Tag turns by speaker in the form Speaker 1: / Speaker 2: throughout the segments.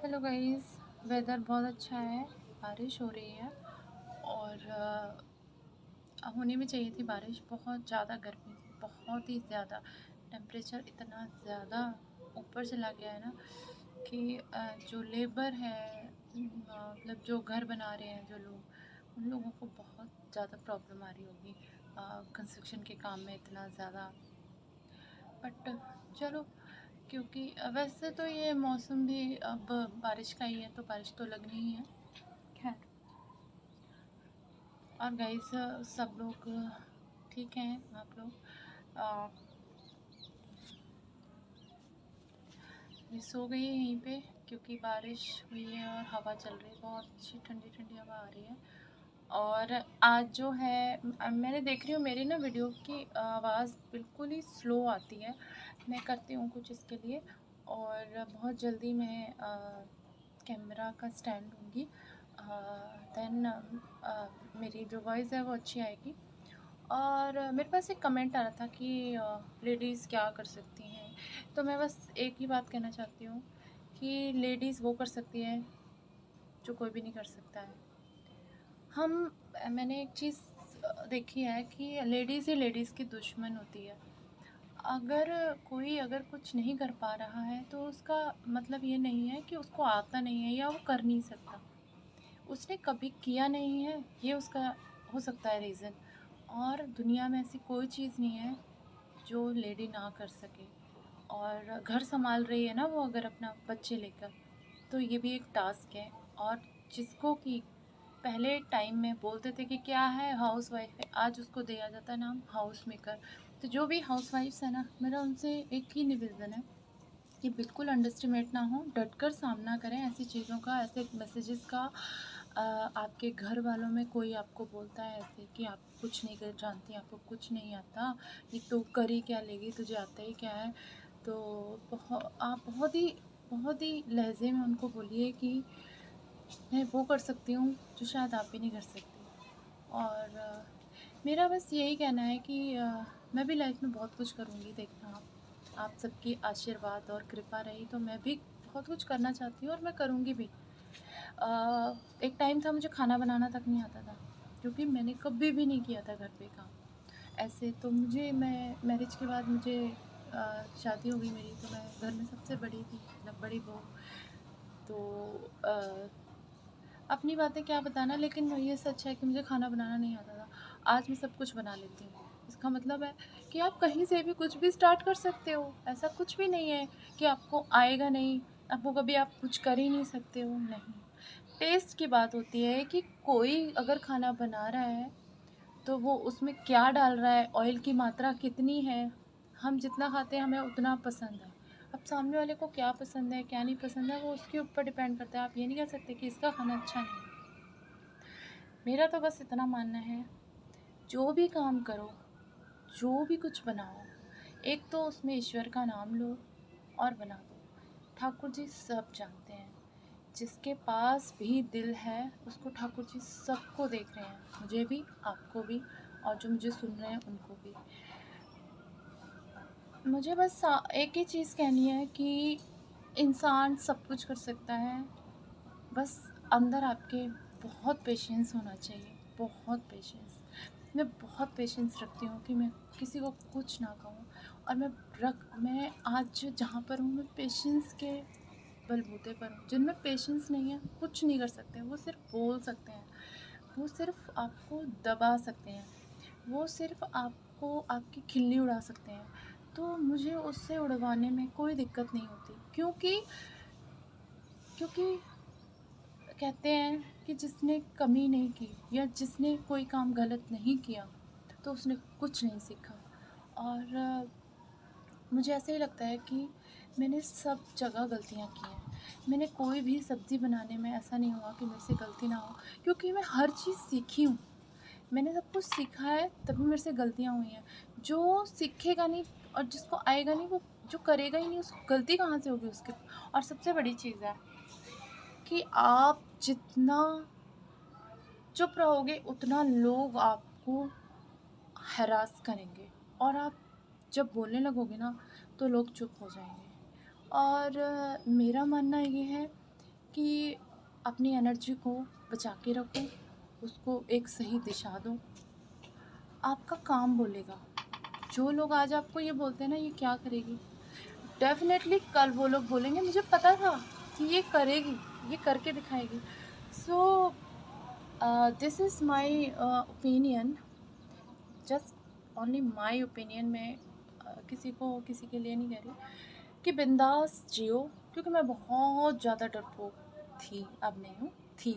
Speaker 1: Hello guys. Weather बहुत अच्छा है, बारिश हो रही है और होनी भी चाहिए थी बारिश। बहुत ज़्यादा गर्मी थी, बहुत ही ज़्यादा। टेम्परेचर इतना ज़्यादा ऊपर चला गया है ना कि जो लेबर है, मतलब जो घर बना रहे हैं जो लोग, उन लोगों को बहुत ज़्यादा प्रॉब्लम आ रही होगी कंस्ट्रक्शन के काम में इतना ज़्यादा। बट चलो, क्योंकि वैसे तो ये मौसम भी अब बारिश का ही है तो बारिश तो लगनी ही है। खैर, और गाइस सब लोग ठीक हैं? आप लोग ये सो गई है यहीं पे क्योंकि बारिश हुई है और हवा चल रही है, बहुत अच्छी ठंडी ठंडी हवा आ रही है। और आज जो है मैंने देख रही हूँ मेरी ना वीडियो की आवाज़ बिल्कुल ही स्लो आती है। मैं करती हूँ कुछ इसके लिए और बहुत जल्दी मैं कैमरा का स्टैंड लूँगी, देन मेरी जो वॉइस है वो अच्छी आएगी। और मेरे पास एक कमेंट आ रहा था कि लेडीज़ क्या कर सकती हैं, तो मैं बस एक ही बात कहना चाहती हूँ कि लेडीज़ वो कर सकती है जो कोई भी नहीं कर सकता है। मैंने एक चीज़ देखी है कि लेडीज़ ही लेडीज़ की दुश्मन होती है। अगर कुछ नहीं कर पा रहा है तो उसका मतलब ये नहीं है कि उसको आता नहीं है या वो कर नहीं सकता। उसने कभी किया नहीं है, ये उसका हो सकता है रीज़न। और दुनिया में ऐसी कोई चीज़ नहीं है जो लेडी ना कर सके। और घर सँभाल रही है ना वो, अगर अपना बच्चे लेकर, तो ये भी एक टास्क है। और जिसको कि पहले टाइम में बोलते थे कि क्या है, हाउसवाइफ है, आज उसको दिया जाता है नाम हाउस मेकर। तो जो भी हाउसवाइफ्स है ना, मेरा उनसे एक ही निवेदन है कि बिल्कुल अंडर एस्टिमेट ना हो, डटकर सामना करें ऐसी चीज़ों का, ऐसे मैसेजेस का। आपके घर वालों में कोई आपको बोलता है ऐसे कि आप कुछ नहीं कर जानती, आपको कुछ नहीं आता, ये तो कर ही क्या लेगी, तुझे आता ही क्या है। तो आप बहुत ही लहजे में उनको बोलिए कि मैं वो कर सकती हूँ जो शायद आप भी नहीं कर सकती। और मेरा बस यही कहना है कि मैं भी लाइफ में बहुत कुछ करूँगी, देखना आप सबकी आशीर्वाद और कृपा रही तो मैं भी बहुत कुछ करना चाहती हूँ और मैं करूँगी भी। एक टाइम था मुझे खाना बनाना तक नहीं आता था, क्योंकि मैंने कभी भी नहीं किया था घर पे काम। ऐसे तो मैं मैरिज के बाद मुझे शादी हो गई मेरी, तो मैं घर में सबसे बड़ी थी, मतलब बड़ी बहू। तो अपनी बातें क्या बताना, लेकिन ये सच है कि मुझे खाना बनाना नहीं आता था। आज मैं सब कुछ बना लेती हूँ। इसका मतलब है कि आप कहीं से भी कुछ भी स्टार्ट कर सकते हो। ऐसा कुछ भी नहीं है कि आपको आएगा नहीं, आपको कभी आप कुछ कर ही नहीं सकते हो, नहीं। टेस्ट की बात होती है कि कोई अगर खाना बना रहा है तो वो उसमें क्या डाल रहा है, ऑयल की मात्रा कितनी है। हम जितना खाते हैं हमें उतना पसंद है। अब सामने वाले को क्या पसंद है क्या नहीं पसंद है वो उसके ऊपर डिपेंड करता है। आप ये नहीं कह सकते कि इसका खाना अच्छा नहीं है। मेरा तो बस इतना मानना है, जो भी काम करो, जो भी कुछ बनाओ, एक तो उसमें ईश्वर का नाम लो और बना दो। ठाकुर जी सब जानते हैं, जिसके पास भी दिल है उसको ठाकुर जी सबको देख रहे हैं, मुझे भी, आपको भी, और जो मुझे सुन रहे हैं उनको भी। मुझे बस एक ही चीज़ कहनी है कि इंसान सब कुछ कर सकता है, बस अंदर आपके बहुत पेशेंस होना चाहिए, बहुत पेशेंस। मैं बहुत पेशेंस रखती हूँ कि मैं किसी को कुछ ना कहूँ। और मैं आज जहाँ पर हूँ मैं पेशेंस के बलबूते पर हूँ। जिनमें पेशेंस नहीं है कुछ नहीं कर सकते, वो सिर्फ बोल सकते हैं, वो सिर्फ आपको दबा सकते हैं, वो सिर्फ आपको आपकी खिल्ली उड़ा सकते हैं। तो मुझे उससे उड़वाने में कोई दिक्कत नहीं होती, क्योंकि क्योंकि कहते हैं कि जिसने कमी नहीं की या जिसने कोई काम गलत नहीं किया तो उसने कुछ नहीं सीखा। और मुझे ऐसे ही लगता है कि मैंने सब जगह गलतियाँ की हैं। मैंने कोई भी सब्ज़ी बनाने में ऐसा नहीं हुआ कि मेरे से गलती ना हो, क्योंकि मैं हर चीज़ सीखी हूँ। मैंने सब कुछ सीखा है तभी मेरे से गलतियाँ हुई हैं। जो सीखेगा नहीं और जिसको आएगा नहीं, वो जो करेगा ही नहीं, उसको गलती कहाँ से होगी उसके। और सबसे बड़ी चीज़ है कि आप जितना चुप रहोगे उतना लोग आपको हैरास करेंगे, और आप जब बोलने लगोगे ना तो लोग चुप हो जाएंगे। और मेरा मानना ये है कि अपनी एनर्जी को बचा के रखो, उसको एक सही दिशा दो। आपका काम बोलेगा। जो लोग आज आपको ये बोलते हैं ना, ये क्या करेगी, डेफिनेटली कल वो लोग बोलेंगे मुझे पता था कि ये करेगी, ये करके दिखाएगी। So this is my opinion, just only my opinion. मैं किसी के लिए नहीं कह रही कि बिंदास जियो, क्योंकि मैं बहुत ज़्यादा डरपोक थी, अब नहीं हूँ, थी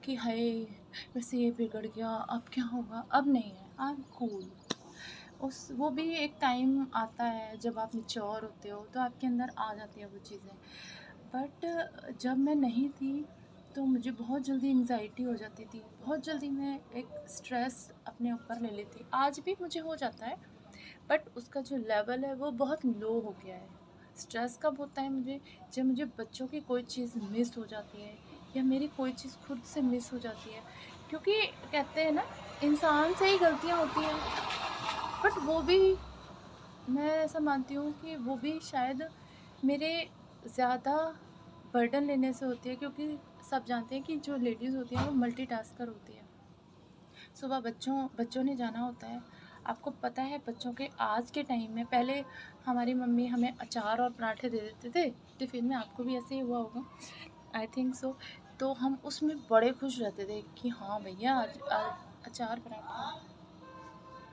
Speaker 1: कि हाय मेरे से ये बिगड़ गया, अब क्या होगा। अब नहीं है, आई एम कूल। वो भी एक टाइम आता है जब आप मैच्योर होते हो तो आपके अंदर आ जाती है वो चीज़ें। बट जब मैं नहीं थी तो मुझे बहुत जल्दी एंग्जाइटी हो जाती थी, बहुत जल्दी मैं एक स्ट्रेस अपने ऊपर ले लेती। आज भी मुझे हो जाता है, बट उसका जो लेवल है वो बहुत लो हो गया है। स्ट्रेस कब होता है मुझे, जब मुझे बच्चों की कोई चीज़ मिस हो जाती है या मेरी कोई चीज़ खुद से मिस हो जाती है। क्योंकि कहते हैं ना, इंसान से ही गलतियाँ होती हैं, बट वो भी मैं ऐसा मानती हूँ कि वो भी शायद मेरे ज़्यादा बर्डन लेने से होती है, क्योंकि सब जानते हैं कि जो लेडीज़ होती हैं वो मल्टीटास्कर होती है। सुबह बच्चों ने जाना होता है। आपको पता है बच्चों के आज के टाइम में, पहले हमारी मम्मी हमें अचार और पराठे दे देते थे टिफ़िन में, आपको भी ऐसे ही हुआ होगा, आई थिंक सो। तो हम उसमें बड़े खुश रहते थे कि हाँ भैया आज अचार पराठा,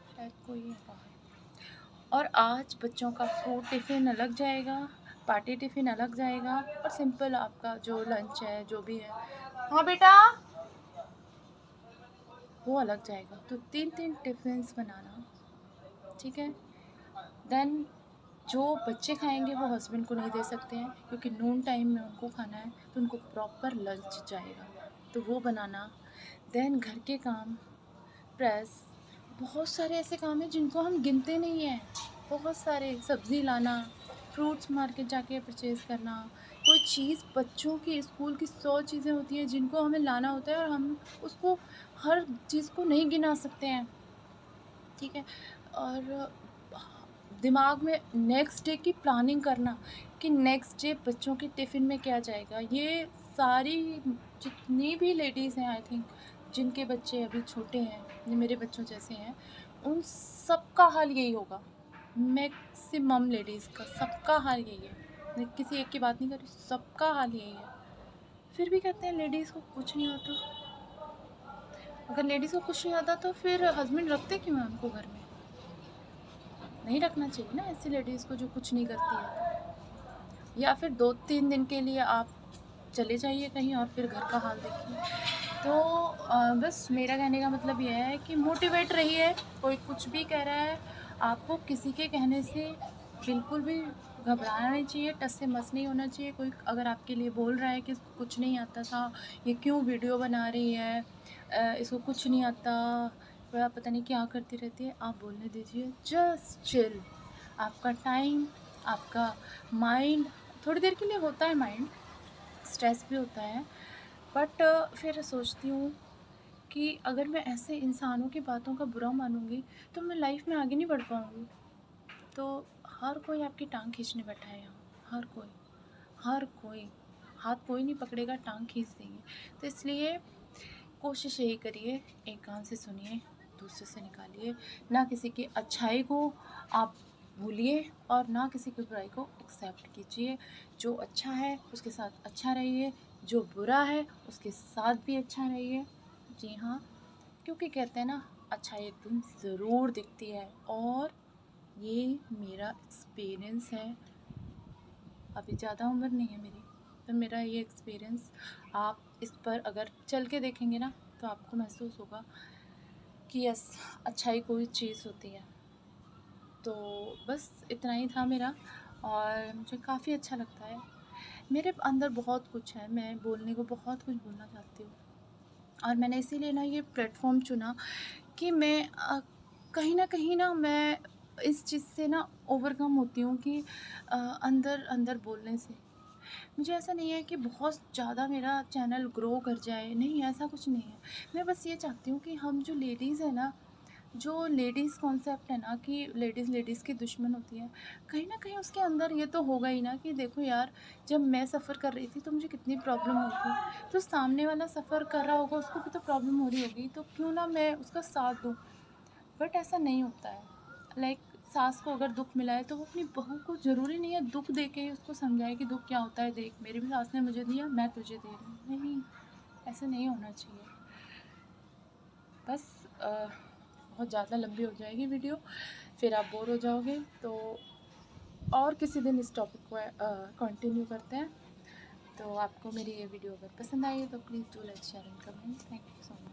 Speaker 1: शायद कोई है बाहर। और आज बच्चों का फ्रूट टिफ़िन अलग जाएगा, पार्टी टिफ़िन अलग जाएगा, और सिंपल आपका जो लंच है जो भी है, हाँ बेटा, वो अलग जाएगा। तो 3-3 टिफ़िन्स बनाना, ठीक है। देन जो बच्चे खाएंगे वो हस्बैंड को नहीं दे सकते हैं, क्योंकि नून टाइम में उनको खाना है, तो उनको प्रॉपर लंच जाएगा, तो वो बनाना। देन घर के काम, प्रेस, बहुत सारे ऐसे काम हैं जिनको हम गिनते नहीं हैं। बहुत सारे, सब्ज़ी लाना, फ्रूट्स मार्केट जाके परचेज़ करना, कोई चीज़, बच्चों की स्कूल की 100 चीज़ें होती हैं जिनको हमें लाना होता है, और हम उसको हर चीज़ को नहीं गिना सकते हैं, ठीक है। और दिमाग में नेक्स्ट डे की प्लानिंग करना कि नेक्स्ट डे बच्चों के टिफ़िन में क्या जाएगा। ये सारी जितनी भी लेडीज़ हैं, आई थिंक जिनके बच्चे अभी छोटे हैं, ये मेरे बच्चों जैसे हैं, उन सबका हाल यही होगा। मैक्सिमम लेडीज़ का सबका हाल यही है। मैं किसी एक की बात नहीं कर रही, सबका हाल यही है। फिर भी कहते हैं लेडीज़ को कुछ नहीं आता। अगर लेडीज़ को कुछ नहीं आता तो फिर हस्बैंड रखते क्यों हैं उनको घर में? नहीं रखना चाहिए ना ऐसी लेडीज़ को जो कुछ नहीं करती है। या फिर 2-3 दिन के लिए आप चले जाइए कहीं और फिर घर का हाल देखिए। तो बस मेरा कहने का मतलब ये है कि मोटिवेट रहिए। कोई कुछ भी कह रहा है, आपको किसी के कहने से बिल्कुल भी घबराना नहीं चाहिए, टस से मस नहीं होना चाहिए। कोई अगर आपके लिए बोल रहा है कि इसको कुछ नहीं आता था, ये क्यों वीडियो बना रही है, इसको कुछ नहीं आता, वह पता नहीं क्या करती रहती है, आप बोलने दीजिए, जस्ट चिल। आपका टाइम, आपका माइंड, थोड़ी देर के लिए होता है माइंड, स्ट्रेस भी होता है, बट फिर सोचती हूँ कि अगर मैं ऐसे इंसानों की बातों का बुरा मानूँगी तो मैं लाइफ में आगे नहीं बढ़ पाऊँगी। तो हर कोई आपकी टांग खींचने बैठा है यहाँ, हर कोई, हाथ कोई नहीं पकड़ेगा, टांग खींच देंगे। तो इसलिए कोशिश यही करिए, एक कान से सुनिए, दूसरे से निकालिए। ना किसी की अच्छाई को आप भूलिए और ना किसी की बुराई को एक्सेप्ट कीजिए। जो अच्छा है उसके साथ अच्छा रहिए, जो बुरा है उसके साथ भी अच्छा रहिए। जी हाँ, क्योंकि कहते हैं ना, अच्छाई एक दिन ज़रूर दिखती है, और ये मेरा एक्सपीरियंस है। अभी ज़्यादा उम्र नहीं है मेरी, तो मेरा ये एक्सपीरियंस, आप इस पर अगर चल के देखेंगे ना तो आपको महसूस होगा कि यस, अच्छाई कोई चीज़ होती है। तो बस इतना ही था मेरा, और मुझे काफ़ी अच्छा लगता है। मेरे अंदर बहुत कुछ है, मैं बोलने को बहुत कुछ बोलना चाहती हूँ, और मैंने इसीलिए ना ये प्लेटफॉर्म चुना कि मैं कहीं न कहीं ना मैं इस चीज़ से ना ओवरकम होती हूँ कि अंदर अंदर बोलने से। मुझे ऐसा नहीं है कि बहुत ज़्यादा मेरा चैनल ग्रो कर जाए, नहीं ऐसा कुछ नहीं है। मैं बस ये चाहती हूँ कि हम जो लेडीज़ हैं ना, जो लेडीज़ कॉन्सेप्ट है ना कि लेडीज़ लेडीज़ की दुश्मन होती है, कहीं न कहीं उसके अंदर ये तो होगा ही ना कि देखो यार, जब मैं सफ़र कर रही थी तो मुझे कितनी प्रॉब्लम हुई थी, तो सामने वाला सफ़र कर रहा होगा, उसको भी तो प्रॉब्लम हो रही होगी, तो क्यों ना मैं उसका साथ दूँ। बट ऐसा नहीं होता है। लाइक सास को अगर दुःख मिला है तो वो अपनी बहू को ज़रूरी नहीं है दुःख दे के ही उसको समझाए कि दुःख क्या होता है, देख मेरी भी सास ने मुझे दिया, मैं तुझे दे रही हूँ। नहीं, ऐसा नहीं होना चाहिए। बस बहुत ज़्यादा लंबी हो जाएगी वीडियो, फिर आप बोर हो जाओगे, तो और किसी दिन इस टॉपिक को कंटिन्यू करते हैं। तो आपको मेरी ये वीडियो अगर पसंद आई है तो please do like, share and comment. Thank you so much.